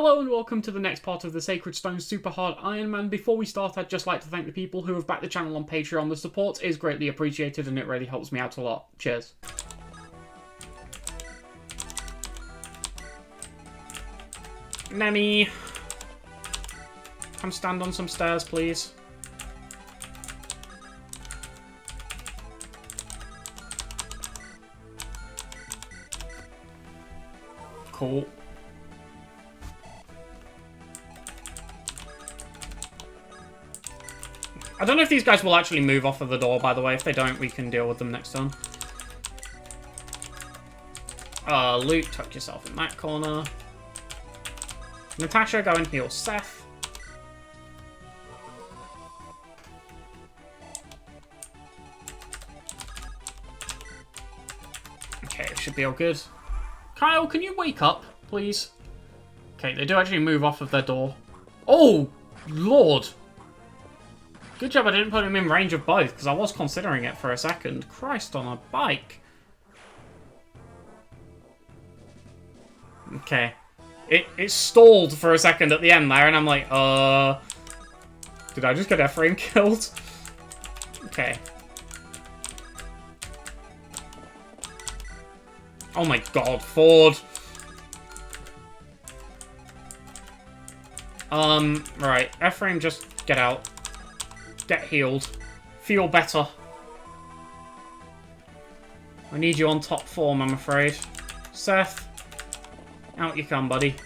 Hello and welcome to the next part of the Sacred Stone Superhard Ironman. Before we start, I'd just like to thank the people who have backed the channel on Patreon. The support is greatly appreciated and it really helps me out a lot. Cheers. Nemi, come stand on some stairs, please. Cool. I don't know if these guys will actually move off of the door, by the way. If they don't, we can deal with them next turn. Luke, tuck yourself in that corner. Natasha, go and heal Seth. Okay, it should be all good. Kyle, can you wake up, please? Okay, they do actually move off of their door. Oh, Lord. Good job I didn't put him in range of both, because I was considering it for a second. Christ on a bike. Okay. It stalled for a second at the end there, and I'm like, did I just get Ephraim killed? Okay. Oh my god, Ford. Right. Ephraim, just get out. Get healed. Feel better. I need you on top form, I'm afraid. Seth, out you come, buddy.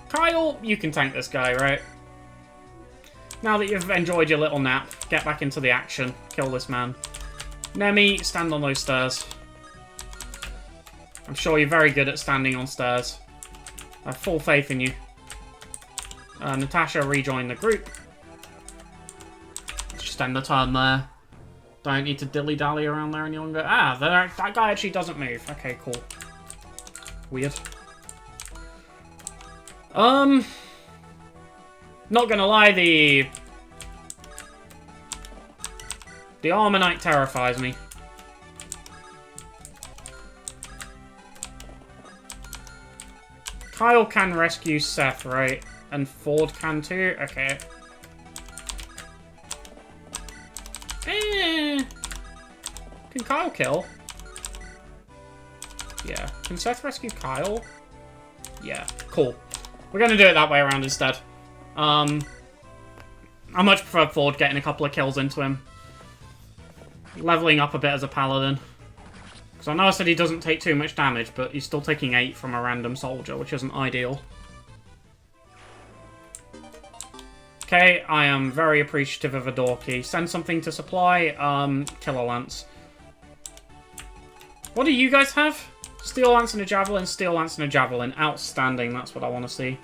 Kyle, you can tank this guy, right? Now that you've enjoyed your little nap, get back into the action. Kill this man. Nemi, stand on those stairs. I'm sure you're very good at standing on stairs. I have full faith in you. Natasha, rejoin the group. Just end the turn there. Don't need to dilly-dally around there any longer. Ah, that guy actually doesn't move. Okay, cool. Weird. Not gonna lie, the Armor Knight terrifies me. Kyle can rescue Seth, right? And Ford can too? Okay. Can Kyle kill? Yeah. Can Seth rescue Kyle? Yeah. Cool. We're going to do it that way around instead. I much prefer Ford getting a couple of kills into him. Leveling up a bit as a paladin. Because I know I said he doesn't take too much damage, but he's still taking 8 from a random soldier, which isn't ideal. Okay, I am very appreciative of a door key. Send something to supply, Killer Lance. What do you guys have? Steel Lance and a Javelin, Steel Lance and a Javelin. Outstanding, that's what I want to see.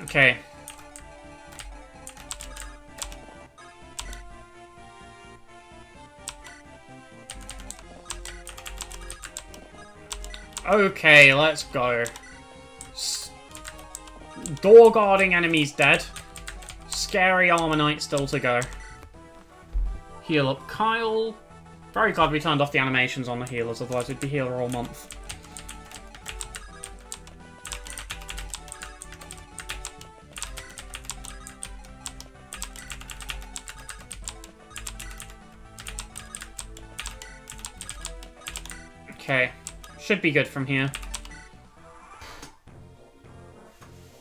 Okay. Okay, let's go. Door guarding enemies dead. Scary Armor Knight still to go. Heal up Kyle. Very glad we turned off the animations on the healers, otherwise we'd be healer all month. Okay. Should be good from here.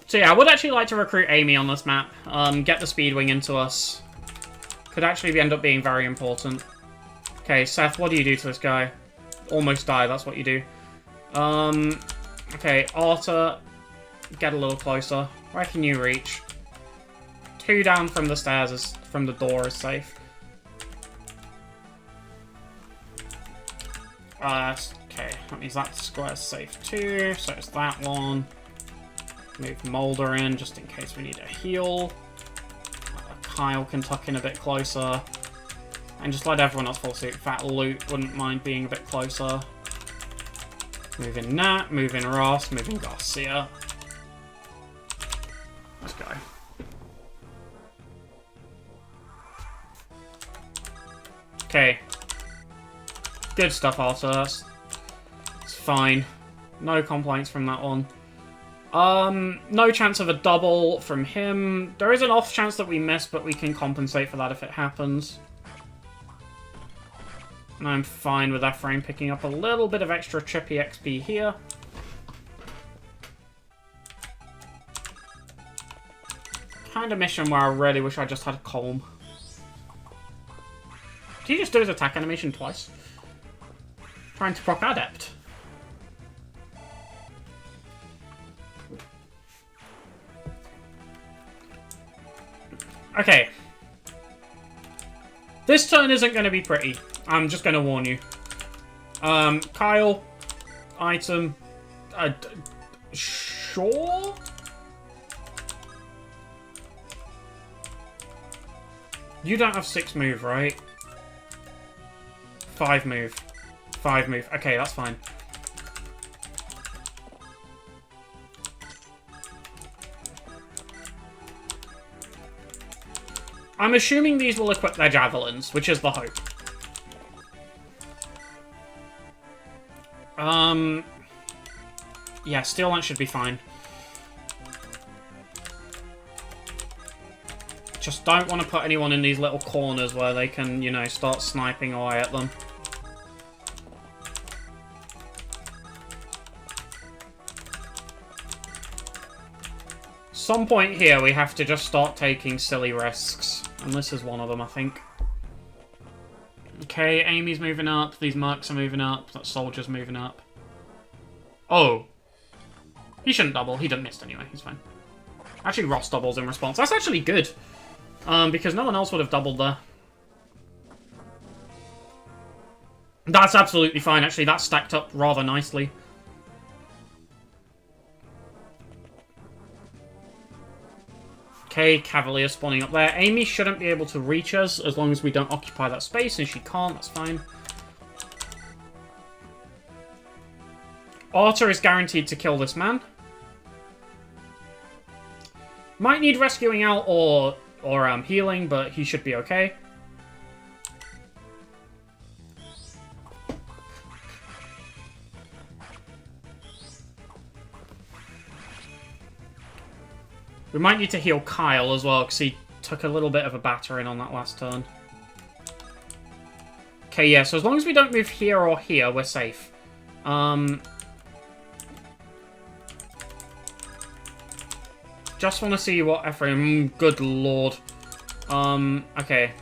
So yeah, I would actually like to recruit Amy on this map. Get the Speedwing into us. Could actually end up being very important. Okay, Seth, what do you do to this guy? Almost die, that's what you do. Okay, Arta, get a little closer. Where can you reach? 2 down from the stairs, from the door is safe. Okay, that means that square's safe too, so it's that one. Move Molder in, just in case we need a heal. Kyle can tuck in a bit closer. And just let everyone else full suit. In fact, Luke wouldn't mind being a bit closer. Moving Nat, moving Ross, moving Garcia. Let's go. Okay. Good stuff, Arthur. It's fine. No complaints from that one. No chance of a double from him. There is an off chance that we miss, but we can compensate for that if it happens. And I'm fine with Ephraim picking up a little bit of extra chippy XP here. Kind of mission where I really wish I just had a comb. Did he just do his attack animation twice? Trying to proc Adept. Okay. This turn isn't going to be pretty. I'm just going to warn you. Kyle. Item. Sure? You don't have 6 move, right? 5 move. 5 move. Okay, that's fine. I'm assuming these will equip their javelins, which is the hope. Yeah, Steel Lance should be fine. Just don't want to put anyone in these little corners where they can, you know, start sniping away at them. Some point here we have to just start taking silly risks. And this is one of them, I think. Okay, Amy's moving up. These mercs are moving up. That soldier's moving up. Oh. He shouldn't double. He didn't miss anyway. He's fine. Actually, Ross doubles in response. That's actually good. Because no one else would have doubled there. That's absolutely fine, actually. That stacked up rather nicely. Okay, Cavalier spawning up there. Amy shouldn't be able to reach us as long as we don't occupy that space, and she can't, that's fine. Arthur is guaranteed to kill this man. Might need rescuing out or healing, but he should be okay. We might need to heal Kyle as well, because he took a little bit of a battering on that last turn. Okay, yeah, so as long as we don't move here or here, we're safe. Just want to see what Ephraim... Good lord. Okay.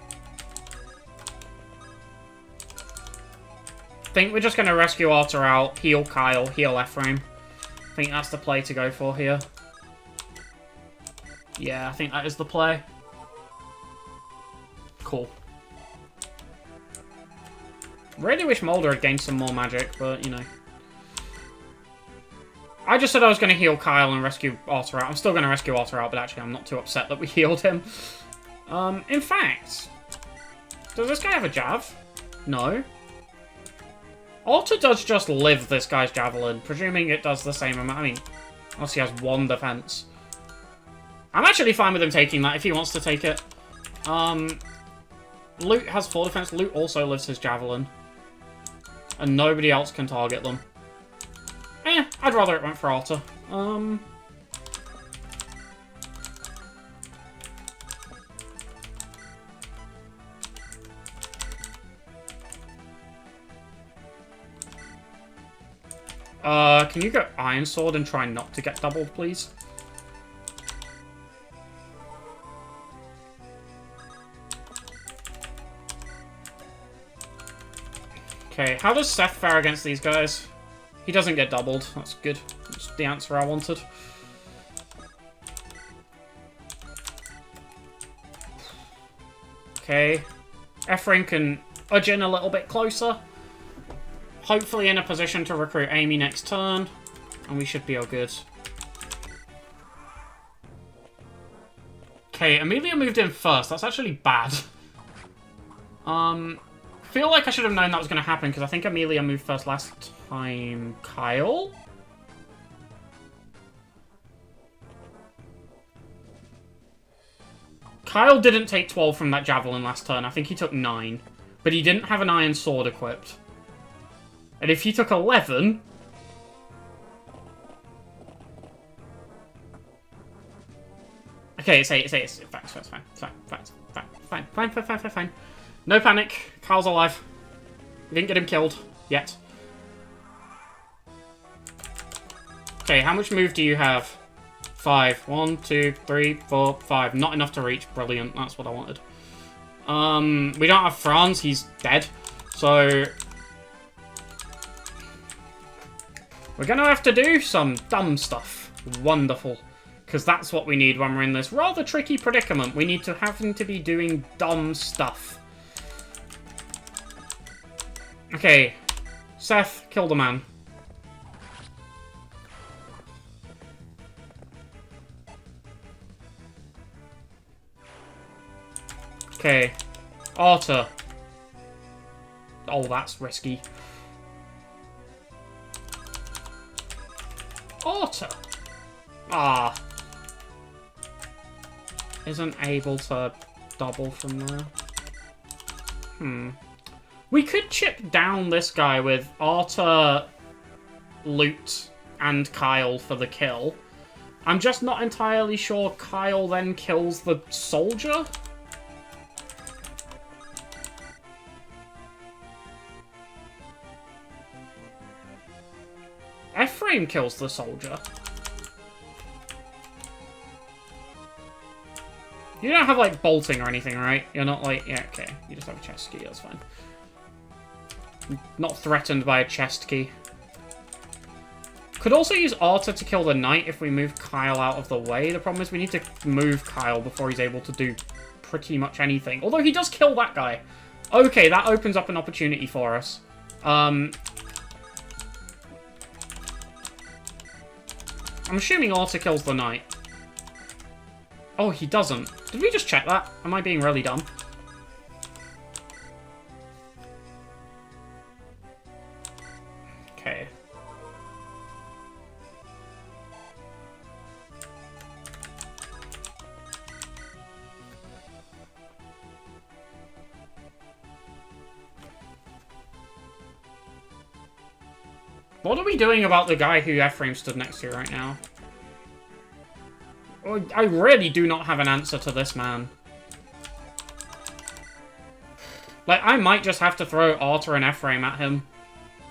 Think we're just going to rescue Arthur out, heal Kyle, heal Ephraim. I think that's the play to go for here. Yeah, I think that is the play. Cool. Really wish Mulder had gained some more magic, but, you know. I just said I was going to heal Kyle and rescue Arthur out. I'm still going to rescue Arthur out, but actually I'm not too upset that we healed him. In fact, does this guy have a jav? No. Arthur does just live this guy's javelin, presuming it does the same amount. I mean, unless he has 1 defense. I'm actually fine with him taking that if he wants to take it. Loot has 4 defense. Loot also lives his javelin. And nobody else can target them. I'd rather it went for Arthur. Can you go Iron Sword and try not to get doubled, please? Okay, how does Seth fare against these guys? He doesn't get doubled. That's good. That's the answer I wanted. Okay. Ephraim can edge in a little bit closer. Hopefully in a position to recruit Amy next turn. And we should be all good. Okay, Amelia moved in first. That's actually bad. Feel like I should have known that was going to happen, because I think Amelia moved first last time. Kyle? Kyle didn't take 12 from that javelin last turn. I think he took 9. But he didn't have an iron sword equipped. And if he took 11... Okay, it's 8, it's fine. No panic. Kyle's alive. We didn't get him killed. Yet. Okay, how much move do you have? 5. 1, 2, 3, 4, 5. Not enough to reach. Brilliant. That's what I wanted. We don't have Franz. He's dead. So... we're gonna have to do some dumb stuff. Wonderful. Because that's what we need when we're in this rather tricky predicament. We need to have him to be doing dumb stuff. Okay. Seth, kill the man. Okay. Arthur. Oh, that's risky. Arthur. Ah. Isn't able to double from there. We could chip down this guy with Arthur, Loot, and Kyle for the kill. I'm just not entirely sure Kyle then kills the soldier. Ephraim kills the soldier. You don't have, like, bolting or anything, right? You're not, like... yeah, okay. You just have a chest key, that's fine. Not threatened by a chest key. Could also use Arthur to kill the knight if we move Kyle out of the way. The problem is we need to move Kyle before he's able to do pretty much anything. Although he does kill that guy. Okay, that opens up an opportunity for us. I'm assuming Arthur kills the knight. Oh, he doesn't. Did we just check that? Am I being really dumb? Okay. What are we doing about the guy who Ephraim stood next to right now? I really do not have an answer to this man. Like, I might just have to throw Arthur and Ephraim at him.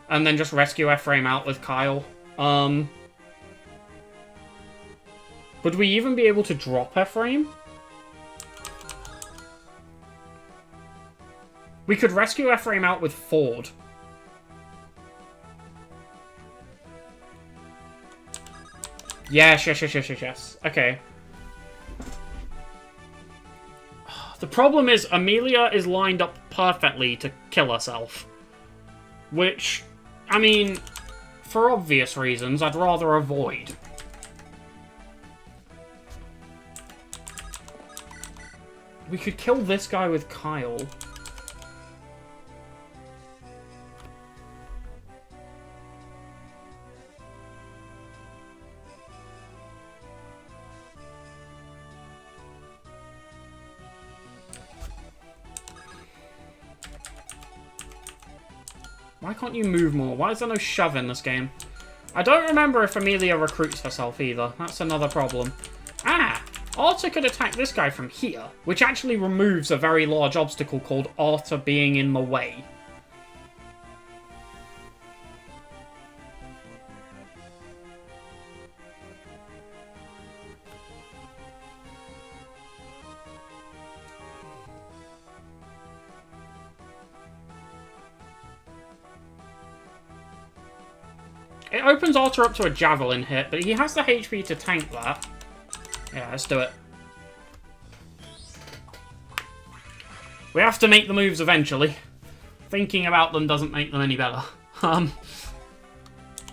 And then just rescue Ephraim out with Kyle. Would we even be able to drop Ephraim? We could rescue Ephraim out with Ford. Yes. Okay. The problem is Amelia is lined up perfectly to kill herself. Which, I mean, for obvious reasons, I'd rather avoid. We could kill this guy with Kyle. Why can't you move more? Why is there no shove in this game? I don't remember if Amelia recruits herself either. That's another problem. Ah! Arthur could attack this guy from here, which actually removes a very large obstacle called Arthur being in the way. It opens Arthur up to a javelin hit, but he has the HP to tank that. Yeah, let's do it. We have to make the moves eventually. Thinking about them doesn't make them any better. As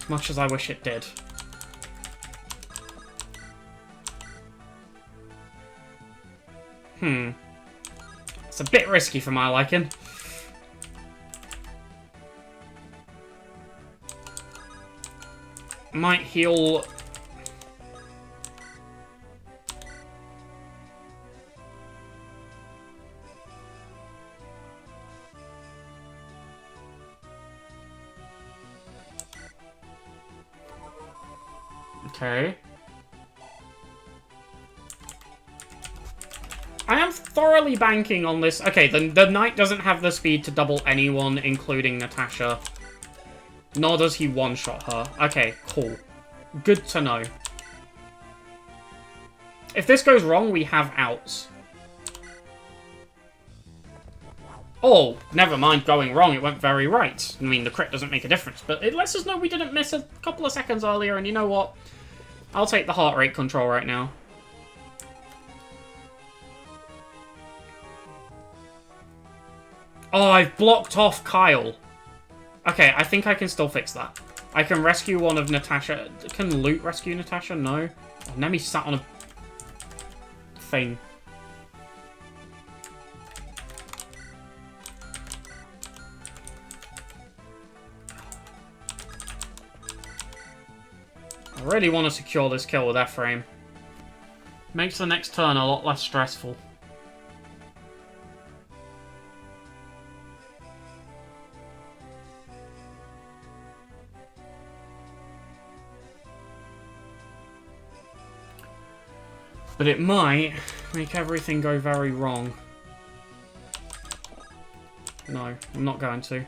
much as I wish it did. It's a bit risky for my liking. Might heal... Okay. I am thoroughly banking on this. Okay, the knight doesn't have the speed to double anyone, including Natasha. Nor does he one-shot her. Okay, cool. Good to know. If this goes wrong, we have outs. Oh, never mind going wrong, it went very right. I mean, the crit doesn't make a difference, but it lets us know we didn't miss a couple of seconds earlier, and you know what? I'll take the heart rate control right now. Oh, I've blocked off Kyle. Okay, I think I can still fix that. I can rescue one of Natasha. Can Loot rescue Natasha? No. Oh, Nemi sat on a thing. I really want to secure this kill with F-frame. Makes the next turn a lot less stressful. But it might make everything go very wrong. No, I'm not going to.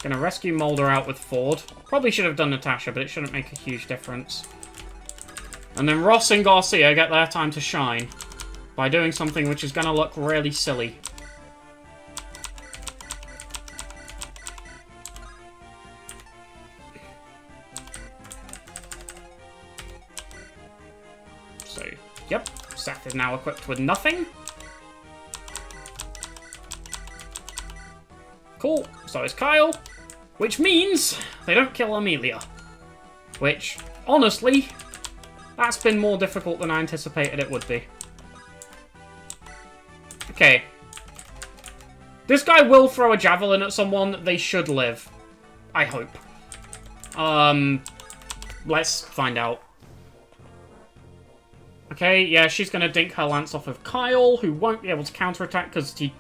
Gonna rescue Mulder out with Ford. Probably should have done Natasha, but it shouldn't make a huge difference. And then Ross and Garcia get their time to shine by doing something which is gonna look really silly. So, yep, Seth is now equipped with nothing. Cool, so is Kyle. Which means they don't kill Amelia. Which, honestly, that's been more difficult than I anticipated it would be. Okay. This guy will throw a javelin at someone. They should live. I hope. Let's find out. Okay, yeah, she's gonna dink her lance off of Kyle, who won't be able to counterattack because he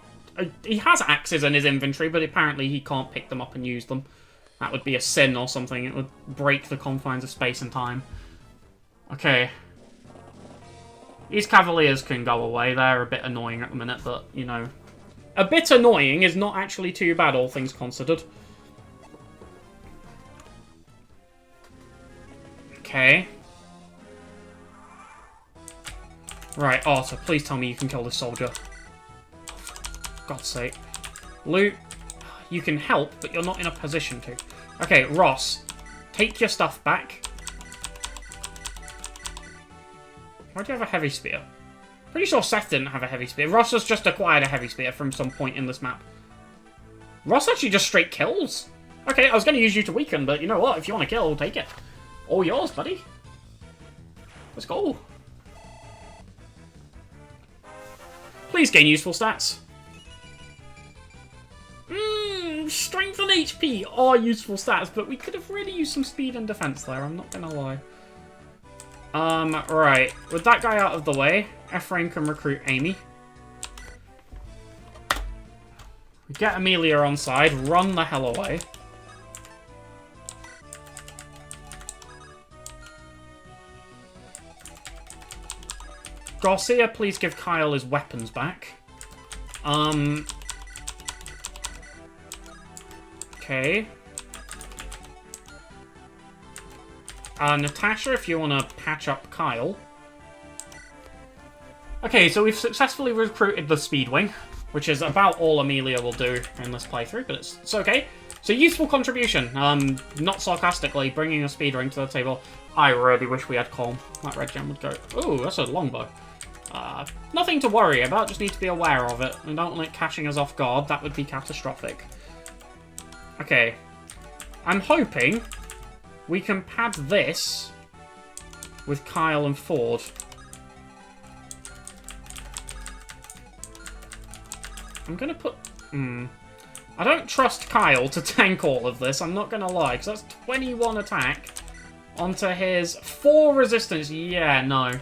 has axes in his inventory, but apparently he can't pick them up and use them. That would be a sin or something. It would break the confines of space and time. Okay. These Cavaliers can go away. They're a bit annoying at the minute, but, you know. A bit annoying is not actually too bad, all things considered. Okay. Right, Arthur, please tell me you can kill this soldier. God's sake. Loot, you can help, but you're not in a position to. Okay, Ross, take your stuff back. Why do you have a heavy spear? Pretty sure Seth didn't have a heavy spear. Ross has just acquired a heavy spear from some point in this map. Ross actually just straight kills. Okay, I was going to use you to weaken, but you know what? If you want to kill, take it. All yours, buddy. Let's go. Please gain useful stats. Strength and HP are useful stats, but we could have really used some speed and defense there, I'm not gonna lie. Right. With that guy out of the way, Ephraim can recruit Amy. We get Amelia on side, run the hell away. Garcia, please give Kyle his weapons back. Okay. Natasha, if you want to patch up Kyle. Okay, so we've successfully recruited the Speedwing, which is about all Amelia will do in this playthrough, but it's okay. So useful contribution. Not sarcastically, bringing a Speedwing to the table. I really wish we had Calm. That red gem would go. Ooh, that's a longbow. Nothing to worry about, just need to be aware of it. And don't let catching us off guard, that would be catastrophic. Okay. I'm hoping we can pad this with Kyle and Ford. I'm gonna put... I don't trust Kyle to tank all of this, I'm not gonna lie, because that's 21 attack onto his 4 resistance. Yeah, no.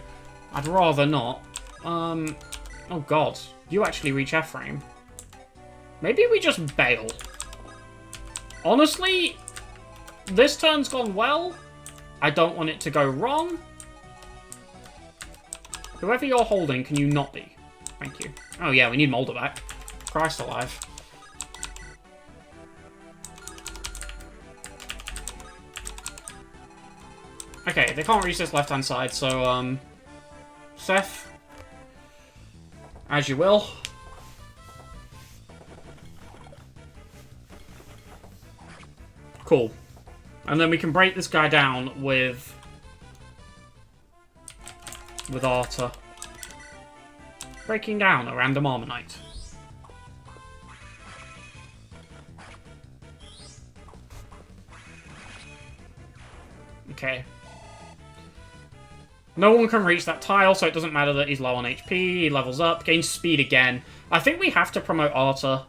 I'd rather not. Oh god. You actually reach Ephraim. Maybe we just bail. Honestly, this turn's gone well. I don't want it to go wrong. Whoever you're holding, can you not be? Thank you. Oh yeah, we need Molder back. Christ alive. Okay, they can't reach this left-hand side, so, Seth, as you will. Cool. And then we can break this guy down with Arta. Breaking down a random Armonite. Okay. No one can reach that tile, so it doesn't matter that he's low on HP. He levels up, gains speed again. I think we have to promote Arta.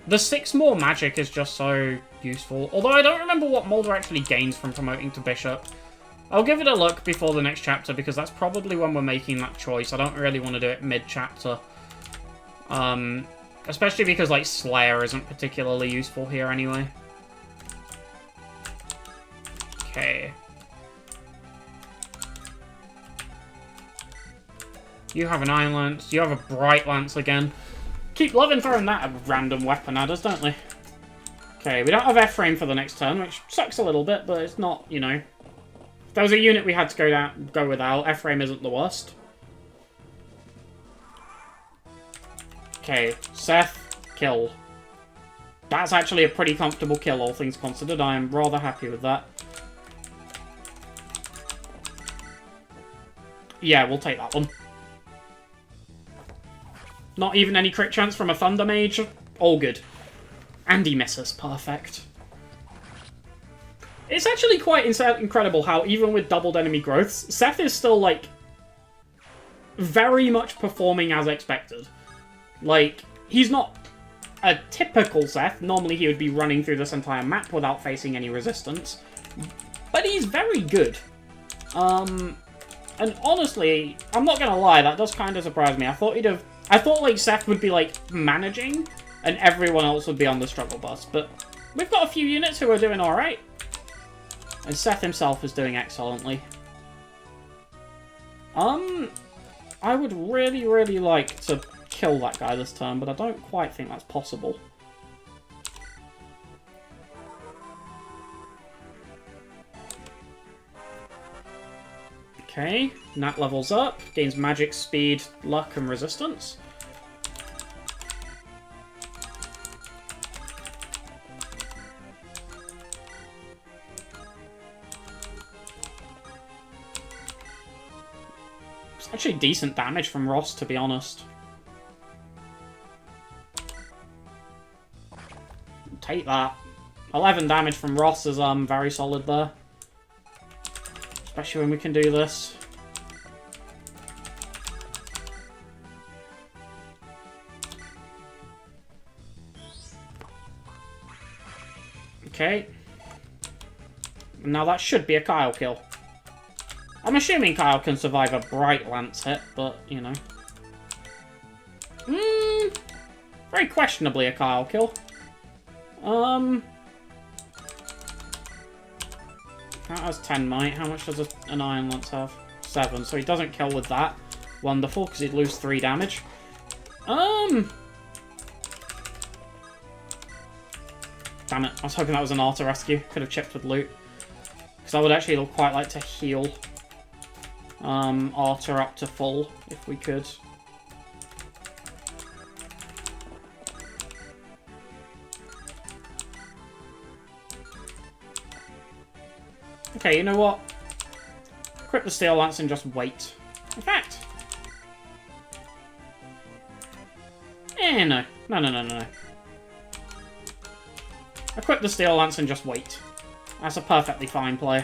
The 6 more magic is just so useful. Although I don't remember what Molder actually gains from promoting to Bishop. I'll give it a look before the next chapter, because that's probably when we're making that choice. I don't really want to do it mid-chapter. Especially because, like, Slayer isn't particularly useful here anyway. Okay. You have an Iron Lance. You have a Bright Lance again. Keep loving throwing that at random weapon adders, don't we? Okay, we don't have F-Frame for the next turn, which sucks a little bit, but it's not, you know... If there was a unit we had to go without, F-Frame isn't the worst. Okay, Seth, kill. That's actually a pretty comfortable kill, all things considered. I am rather happy with that. Yeah, we'll take that one. Not even any crit chance from a Thunder Mage. All good. And he misses. Perfect. It's actually quite incredible how, even with doubled enemy growths, Seth is still, like, very much performing as expected. Like, he's not a typical Seth. Normally he would be running through this entire map without facing any resistance. But he's very good. And honestly, I'm not gonna lie, that does kind of surprise me. I thought, like, Seth would be, like, managing, and everyone else would be on the struggle bus. But we've got a few units who are doing alright. And Seth himself is doing excellently. I would really, really like to kill that guy this turn, but I don't quite think that's possible. Okay, Nat levels up, gains magic, speed, luck, and resistance. It's actually decent damage from Ross, to be honest. Take that. 11 damage from Ross is very solid there. Especially when we can do this. Okay. Now that should be a Kyle kill. I'm assuming Kyle can survive a Bright Lance hit, but, you know. Very questionably a Kyle kill. That has 10 might. How much does an Iron Lance have? 7. So he doesn't kill with that. Wonderful, because he'd lose 3 damage. Damn it. I was hoping that was an Arta rescue. Could have chipped with loot. Because I would actually quite like to heal Arta up to full, if we could. Okay, you know what? Equip the Steel Lance and just wait. In fact... no. No. Equip the Steel Lance and just wait. That's a perfectly fine play.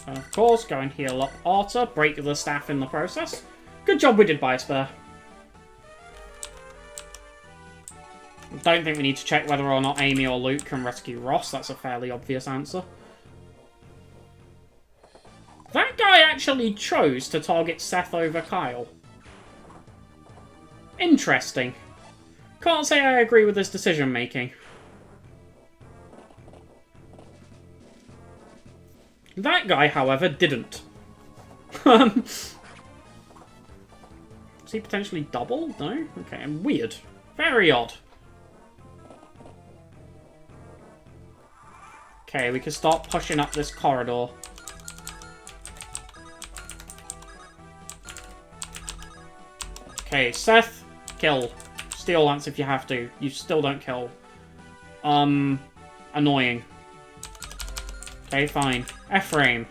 And of course, go and heal up Arta, break the staff in the process. Good job we did buy a spare. Don't think we need to check whether or not Amy or Luke can rescue Ross. That's a fairly obvious answer. That guy actually chose to target Seth over Kyle. Interesting. Can't say I agree with his decision-making. That guy, however, didn't. Is he potentially double? No? Okay, weird. Very odd. Okay, we can start pushing up this corridor. Okay, Seth, kill. Steel Lance if you have to. You still don't kill. Annoying. Okay, fine. Ephraim.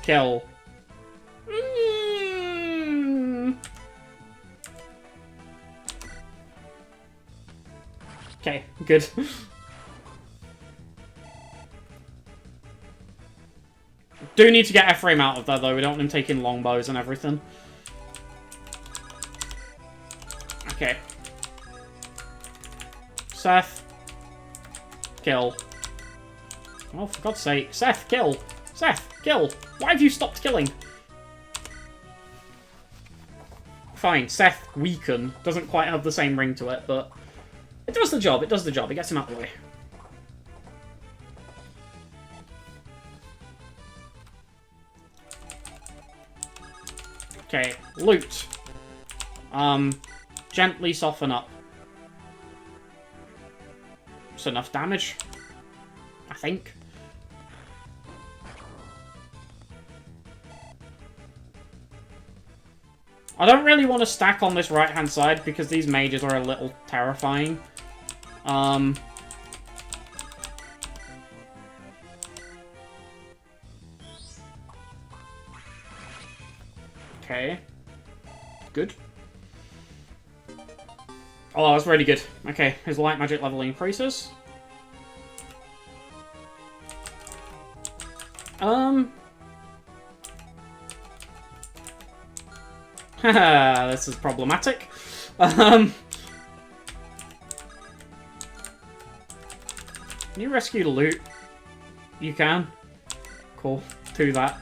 Kill. Okay, good. Do need to get Ephraim out of there, though. We don't want him taking longbows and everything. Okay. Seth. Kill. Oh, for God's sake. Seth, kill! Seth, kill! Why have you stopped killing? Fine, Seth, weaken. Doesn't quite have the same ring to it, but... it does the job, it does the job. It gets him out of the way. Okay, loot. Gently soften up. It's enough damage. I think. I don't really want to stack on this right-hand side because these mages are a little terrifying. Okay. Good. Oh, that's really good. Okay, his light magic level increases. Haha, this is problematic. Can you rescue the loot? You can. Cool. Do that.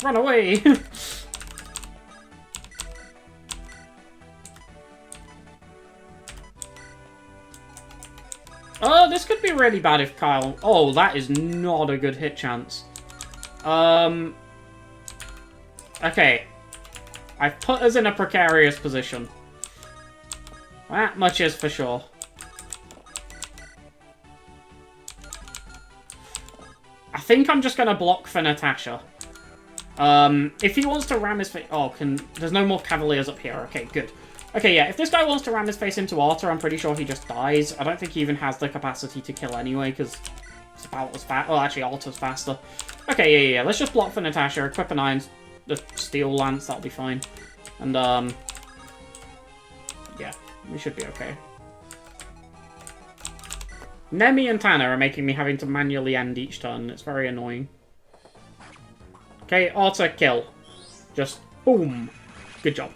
Run away! This could be really bad if Kyle... oh, that is not a good hit chance. Okay. I've put us in a precarious position. That much is for sure. I think I'm just going to block for Natasha. If he wants to ram his face... oh, there's no more cavaliers up here. Okay, good. Okay, yeah, if this guy wants to ram his face into Arta, I'm pretty sure he just dies. I don't think he even has the capacity to kill anyway, because it's about as fast. Oh, actually, Arta's faster. Okay, yeah. Let's just block for Natasha, equip the steel lance, that'll be fine. And, yeah, we should be okay. Nemi and Tanner are making me having to manually end each turn. It's very annoying. Okay, Arta, kill. Just, boom. Good job.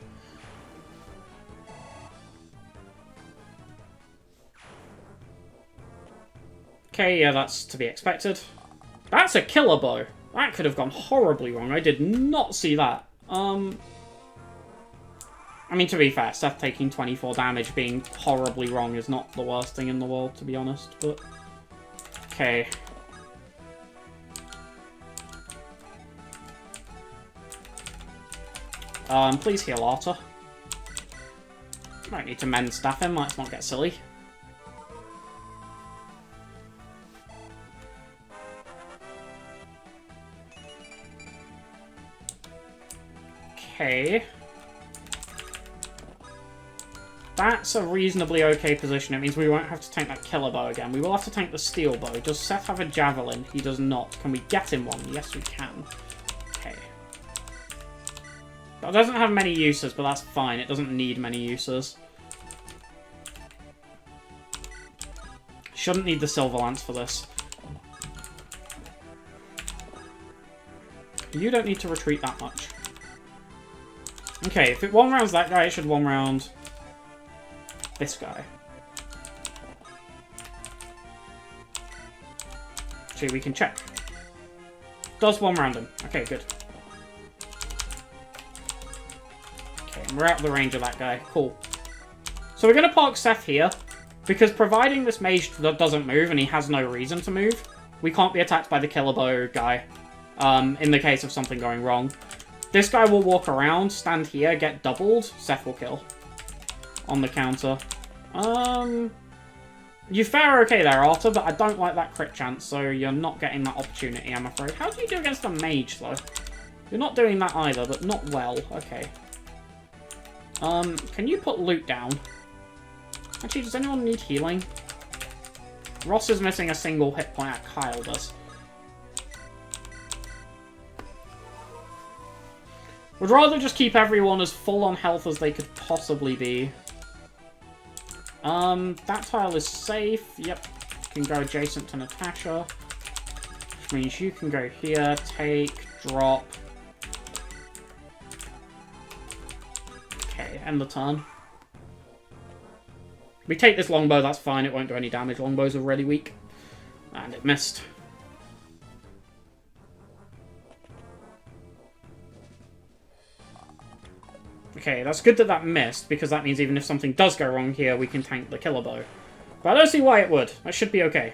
Okay, yeah, that's to be expected. That's a killer bow. That could have gone horribly wrong. I did not see that. I mean, to be fair, Seth taking 24 damage being horribly wrong is not the worst thing in the world, to be honest, but... okay. Please heal Arta. Might need to mend staff him, let's not get silly. Okay. That's a reasonably okay position. It means we won't have to tank that killer bow again. We will have to tank the steel bow. Does Seth have a javelin? He does not. Can we get him one? Yes, we can. Okay. That doesn't have many uses, but that's fine. It doesn't need many uses. Shouldn't need the silver lance for this. You don't need to retreat that much. Okay, if it one-rounds that guy, it should one-round this guy. Actually, we can check. Does one-round him. Okay, good. Okay, and we're out of the range of that guy. Cool. So we're going to park Seth here. Because providing this mage doesn't move and he has no reason to move, we can't be attacked by the killer bow guy, in the case of something going wrong. This guy will walk around, stand here, get doubled, Seth will kill. On the counter. You fare okay there, Arthur, but I don't like that crit chance, so you're not getting that opportunity, I'm afraid. How do you do against a mage, though? You're not doing that either, but not well. Okay. Can you put loot down? Actually, does anyone need healing? Ross is missing a single hit point. Kyle does. Would rather just keep everyone as full on health as they could possibly be. That tile is safe. Yep. You can go adjacent to Natasha. Which means you can go here, take, drop. Okay, end the turn. We take this longbow, that's fine, it won't do any damage. Longbows are really weak. And it missed. Okay, that's good that that missed, because that means even if something does go wrong here, we can tank the killer bow. But I don't see why it would. That should be okay.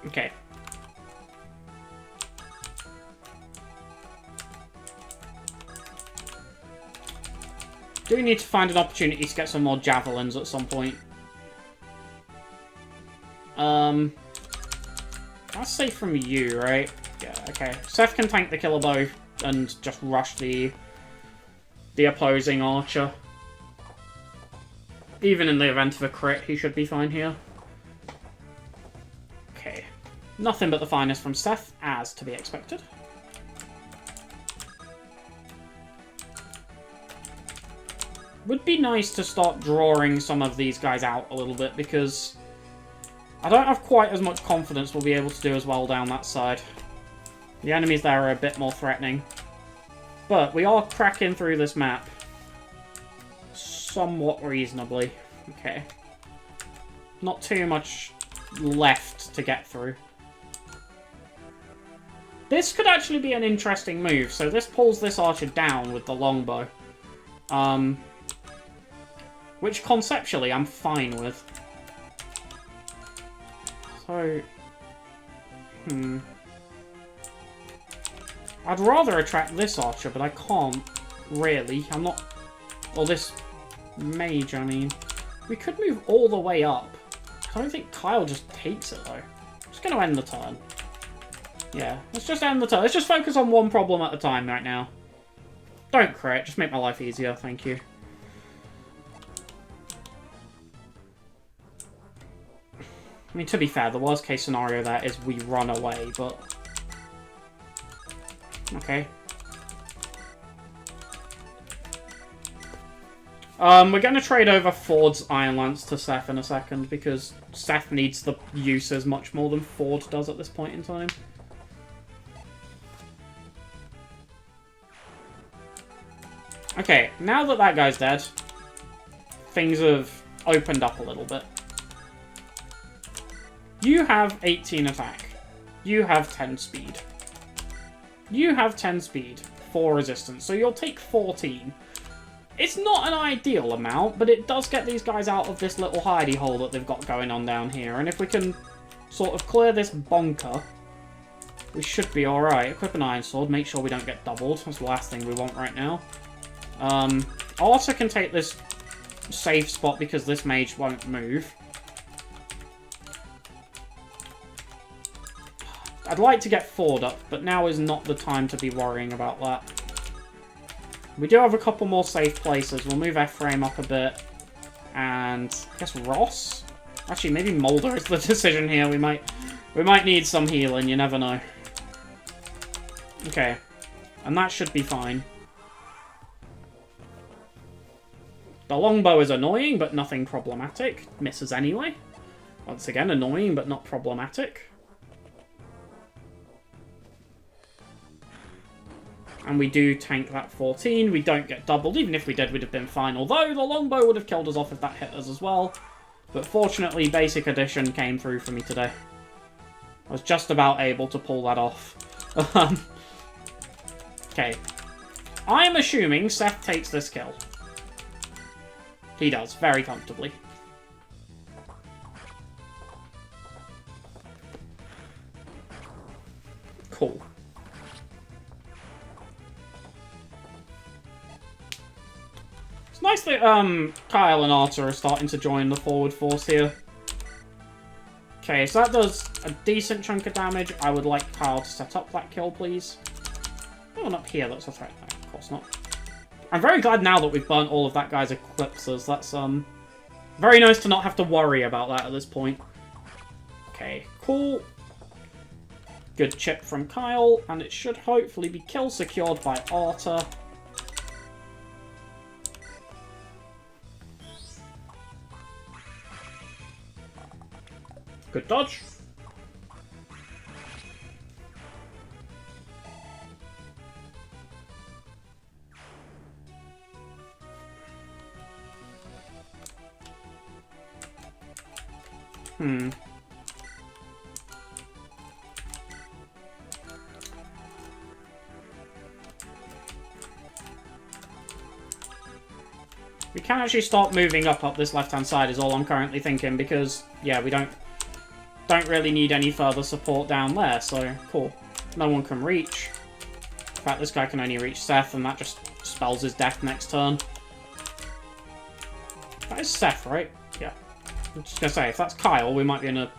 Okay. Do need to find an opportunity to get some more javelins at some point. That's safe from you, right? Yeah, okay. Seth can tank the killer bow and just rush the opposing archer. Even in the event of a crit, he should be fine here. Okay. Nothing but the finest from Seth, as to be expected. Would be nice to start drawing some of these guys out a little bit, because I don't have quite as much confidence we'll be able to do as well down that side. The enemies there are a bit more threatening. But we are cracking through this map somewhat reasonably. Okay. Not too much left to get through. This could actually be an interesting move. So this pulls this archer down with the longbow. Which conceptually I'm fine with. So... I'd rather attract this archer, but I can't, really. I'm not... Or this mage, I mean. We could move all the way up. I don't think Kyle just takes it, though. I'm just going to end the turn. Yeah, let's just end the turn. Let's just focus on one problem at a time right now. Don't crit, just make my life easier, thank you. I mean, to be fair, the worst case scenario there is we run away, but... Okay. We're going to trade over Ford's Iron Lance to Seth in a second, because Seth needs the uses much more than Ford does at this point in time. Okay, now that that guy's dead, things have opened up a little bit. You have 18 attack. You have 10 speed. You have 10 speed, 4 resistance, so you'll take 14. It's not an ideal amount, but it does get these guys out of this little hidey hole that they've got going on down here, and if we can sort of clear this bonker, we should be alright. Equip an iron sword, make sure we don't get doubled. That's the last thing we want right now. Arthur can take this safe spot because this mage won't move. I'd like to get Ford up, but now is not the time to be worrying about that. We do have a couple more safe places. We'll move Ephraim up a bit. And I guess Ross? Actually, maybe Mulder is the decision here. We might need some healing, you never know. Okay. And that should be fine. The longbow is annoying, but nothing problematic. Misses anyway. Once again, annoying, but not problematic. And we do tank that 14. We don't get doubled. Even if we did, we'd have been fine. Although the longbow would have killed us off if that hit us as well. But fortunately, Basic Edition came through for me today. I was just about able to pull that off. Okay. I'm assuming Seth takes this kill. He does, very comfortably. Cool. It's nice that Kyle and Arta are starting to join the forward force here. Okay, so that does a decent chunk of damage. I would like Kyle to set up that kill, please. Oh, not here, that's a threat. No, of course not. I'm very glad now that we've burnt all of that guy's eclipses. That's, very nice to not have to worry about that at this point. Okay, cool. Good chip from Kyle, and it should hopefully be kill secured by Arta. Good dodge. We can actually start moving up this left-hand side is all I'm currently thinking, because, yeah, we don't really need any further support down there, so cool. No one can reach. In fact, this guy can only reach Seth, and that just spells his death next turn. That is Seth, right? Yeah. I'm just gonna say, if that's Kyle, we might be in a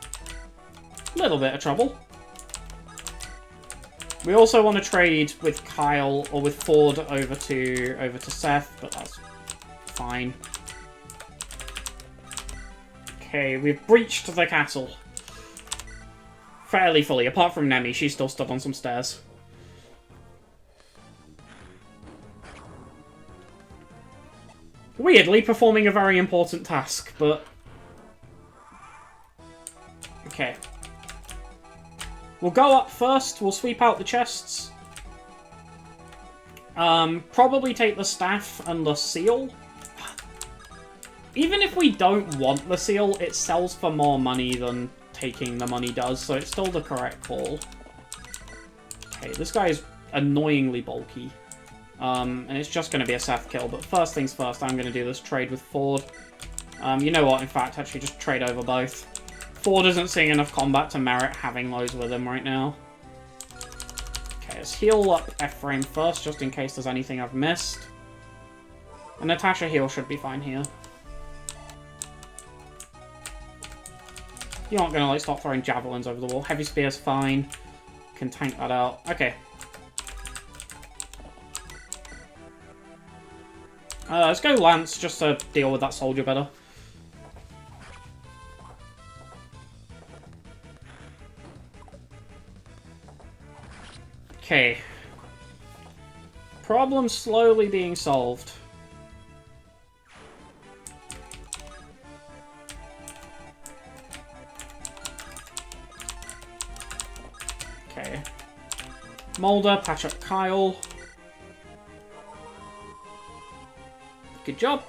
little bit of trouble. We also want to trade with Kyle or with Ford over to Seth, but that's fine. Okay, we've breached the castle. Fairly fully, apart from Nemi, she's still stood on some stairs. Weirdly, performing a very important task, but... Okay. We'll go up first, we'll sweep out the chests. Probably take the staff and the seal. Even if we don't want the seal, it sells for more money than taking the money does, so it's still the correct call. Okay, this guy is annoyingly bulky. And it's just going to be a Seth kill, but first things first, I'm going to do this trade with Ford. You know what, in fact, actually just trade over both. Ford isn't seeing enough combat to merit having those with him right now. Okay, let's heal up Ephraim first, just in case there's anything I've missed. And Natasha heal should be fine here. You aren't going to like start throwing javelins over the wall. Heavy spear's fine. Can tank that out. Okay. Let's go Lance, just to deal with that soldier better. Okay. Problem slowly being solved. Okay. Mulder, patch up Kyle. Good job.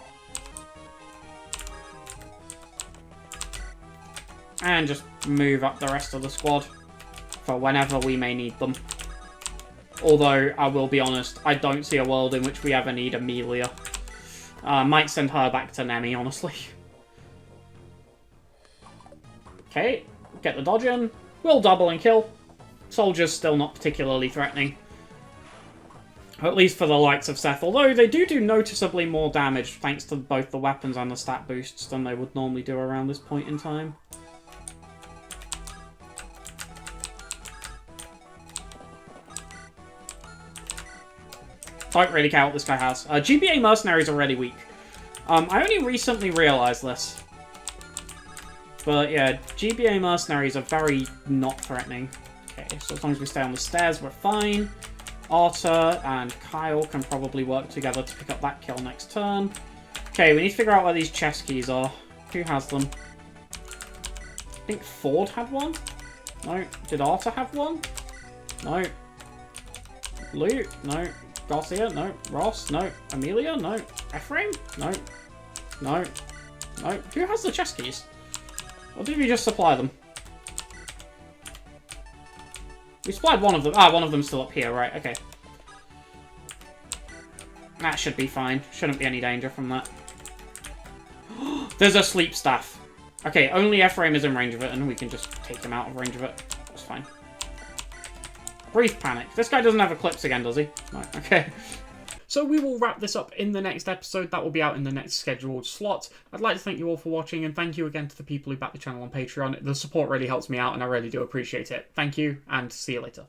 And just move up the rest of the squad for whenever we may need them. Although, I will be honest, I don't see a world in which we ever need Amelia. Might send her back to Nemi, honestly. Okay, get the dodge in. We'll double and kill. Soldier's still not particularly threatening. At least for the likes of Seth, although they do noticeably more damage thanks to both the weapons and the stat boosts than they would normally do around this point in time. Don't really care what this guy has. GBA Mercenaries are really weak. I only recently realised this. But yeah, GBA Mercenaries are very not threatening. Okay, so as long as we stay on the stairs, we're fine. Arta and Kyle can probably work together to pick up that kill next turn. Okay, we need to figure out where these chest keys are. Who has them? I think Ford had one? No. Did Arta have one? No. Luke? No. Garcia? No. Ross? No. Amelia? No. Ephraim? No. No. No. Who has the chest keys? Or did we just supply them? We supplied one of them. Ah, one of them's still up here, right, okay. That should be fine. Shouldn't be any danger from that. There's a sleep staff. Okay, only Ephraim is in range of it, and we can just take him out of range of it. That's fine. Brief panic. This guy doesn't have Eclipse again, does he? No, okay. So we will wrap this up in the next episode. That will be out in the next scheduled slot. I'd like to thank you all for watching, and thank you again to the people who back the channel on Patreon. The support really helps me out, and I really do appreciate it. Thank you, and see you later.